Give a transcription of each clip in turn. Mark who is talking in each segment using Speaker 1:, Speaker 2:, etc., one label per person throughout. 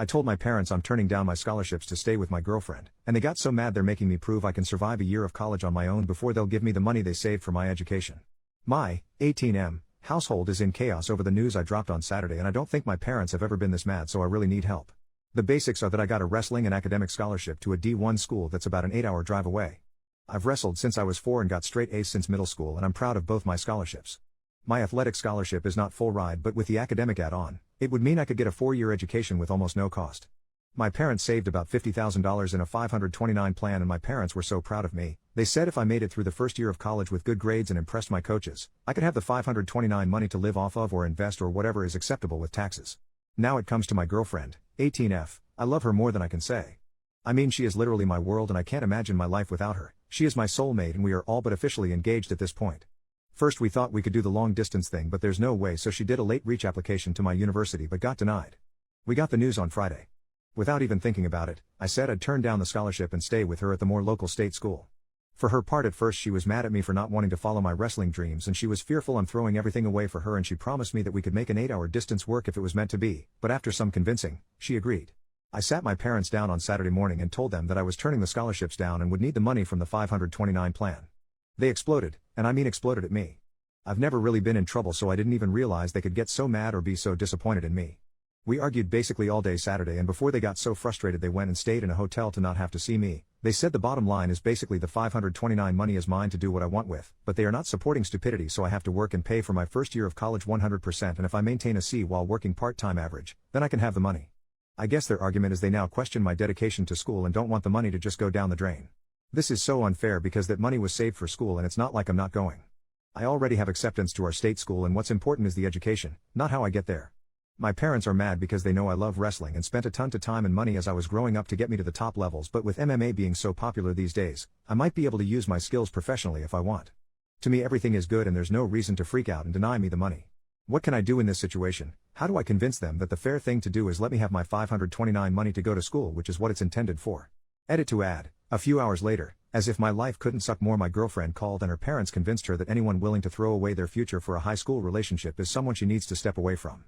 Speaker 1: I told my parents I'm turning down my scholarships to stay with my girlfriend, and they got so mad they're making me prove I can survive a year of college on my own before they'll give me the money they saved for my education. My 18M household is in chaos over the news I dropped on Saturday, and I don't think my parents have ever been this mad, so I really need help. The basics are that I got a wrestling and academic scholarship to a D1 school that's about an 8-hour drive away. I've wrestled since I was 4 and got straight A's since middle school, and I'm proud of both my scholarships. My athletic scholarship is not full ride, but with the academic add-on, it would mean I could get a 4-year education with almost no cost. My parents saved about $50,000 in a 529 plan, and my parents were so proud of me. They said if I made it through the first year of college with good grades and impressed my coaches, I could have the 529 money to live off of or invest or whatever is acceptable with taxes. Now it comes to my girlfriend, 18F. I love her more than I can say. I mean, she is literally my world, and I can't imagine my life without her. She is my soulmate, and we are all but officially engaged at this point. First we thought we could do the long distance thing, but there's no way, so she did a late reach application to my university but got denied. We got the news on Friday. Without even thinking about it, I said I'd turn down the scholarship and stay with her at the more local state school. For her part, at first she was mad at me for not wanting to follow my wrestling dreams, and she was fearful I'm throwing everything away for her, and she promised me that we could make an 8-hour distance work if it was meant to be, but after some convincing, she agreed. I sat my parents down on Saturday morning and told them that I was turning the scholarships down and would need the money from the 529 plan. They exploded, and I mean exploded at me. I've never really been in trouble, so I didn't even realize they could get so mad or be so disappointed in me. We argued basically all day Saturday, and before they got so frustrated they went and stayed in a hotel to not have to see me. They said the bottom line is basically the 529 money is mine to do what I want with, but they are not supporting stupidity, so I have to work and pay for my first year of college 100%, and if I maintain a C while working part-time average, then I can have the money. I guess their argument is they now question my dedication to school and don't want the money to just go down the drain. This is so unfair because that money was saved for school, and it's not like I'm not going. I already have acceptance to our state school, and what's important is the education, not how I get there. My parents are mad because they know I love wrestling and spent a ton of time and money as I was growing up to get me to the top levels, but with MMA being so popular these days, I might be able to use my skills professionally if I want. To me everything is good and there's no reason to freak out and deny me the money. What can I do in this situation? How do I convince them that the fair thing to do is let me have my 529 money to go to school, which is what it's intended for? Edit to add, a few hours later, as if my life couldn't suck more, my girlfriend called and her parents convinced her that anyone willing to throw away their future for a high school relationship is someone she needs to step away from.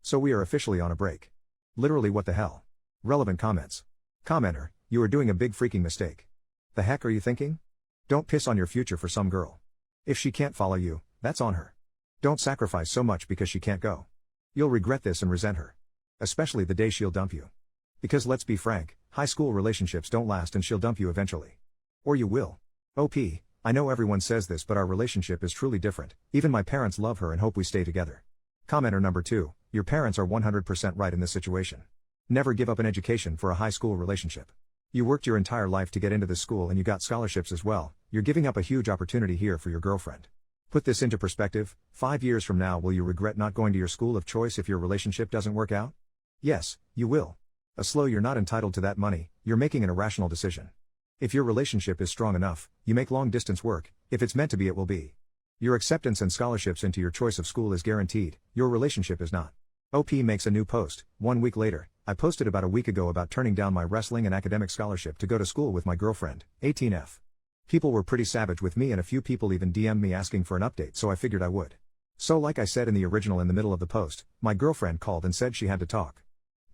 Speaker 1: So we are officially on a break. Literally, what the hell? Relevant comments. Commenter, you are doing a big freaking mistake. The heck are you thinking? Don't piss on your future for some girl. If she can't follow you, that's on her. Don't sacrifice so much because she can't go. You'll regret this and resent her. Especially the day she'll dump you. Because let's be frank, high school relationships don't last and she'll dump you eventually. Or you will. OP, I know everyone says this, but our relationship is truly different. Even my parents love her and hope we stay together. Commenter number 2, your parents are 100% right in this situation. Never give up an education for a high school relationship. You worked your entire life to get into this school and you got scholarships as well. You're giving up a huge opportunity here for your girlfriend. Put this into perspective, 5 years from now will you regret not going to your school of choice if your relationship doesn't work out? Yes, you will. You're not entitled to that money, you're making an irrational decision. If your relationship is strong enough, you make long distance work. If it's meant to be, it will be. Your acceptance and scholarships into your choice of school is guaranteed, your relationship is not. OP makes a new post. 1 week later, I posted about a week ago about turning down my wrestling and academic scholarship to go to school with my girlfriend, 18F. People were pretty savage with me and a few people even DM'd me asking for an update, so I figured I would. So like I said in the original in the middle of the post, my girlfriend called and said she had to talk.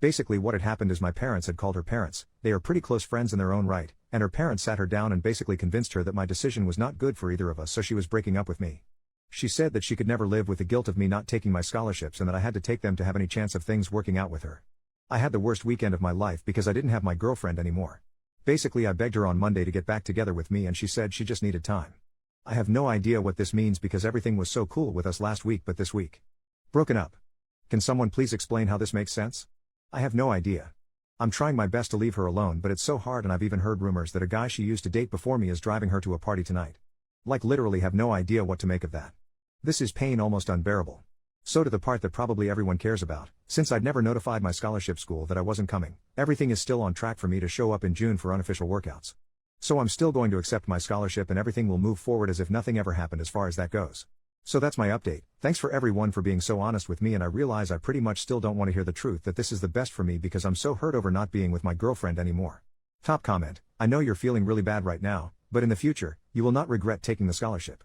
Speaker 1: Basically what had happened is my parents had called her parents, they are pretty close friends in their own right, and her parents sat her down and basically convinced her that my decision was not good for either of us, so she was breaking up with me. She said that she could never live with the guilt of me not taking my scholarships and that I had to take them to have any chance of things working out with her. I had the worst weekend of my life because I didn't have my girlfriend anymore. Basically I begged her on Monday to get back together with me and she said she just needed time. I have no idea what this means because everything was so cool with us last week, but this week. Broken up. Can someone please explain how this makes sense? I have no idea. I'm trying my best to leave her alone, but it's so hard, and I've even heard rumors that a guy she used to date before me is driving her to a party tonight. Like literally have no idea what to make of that. This is pain almost unbearable. So to the part that probably everyone cares about, since I'd never notified my scholarship school that I wasn't coming, everything is still on track for me to show up in June for unofficial workouts. So I'm still going to accept my scholarship and everything will move forward as if nothing ever happened as far as that goes. So that's my update. Thanks for everyone for being so honest with me, and I realize I pretty much still don't want to hear the truth that this is the best for me because I'm so hurt over not being with my girlfriend anymore. Top comment, I know you're feeling really bad right now, but in the future, you will not regret taking the scholarship.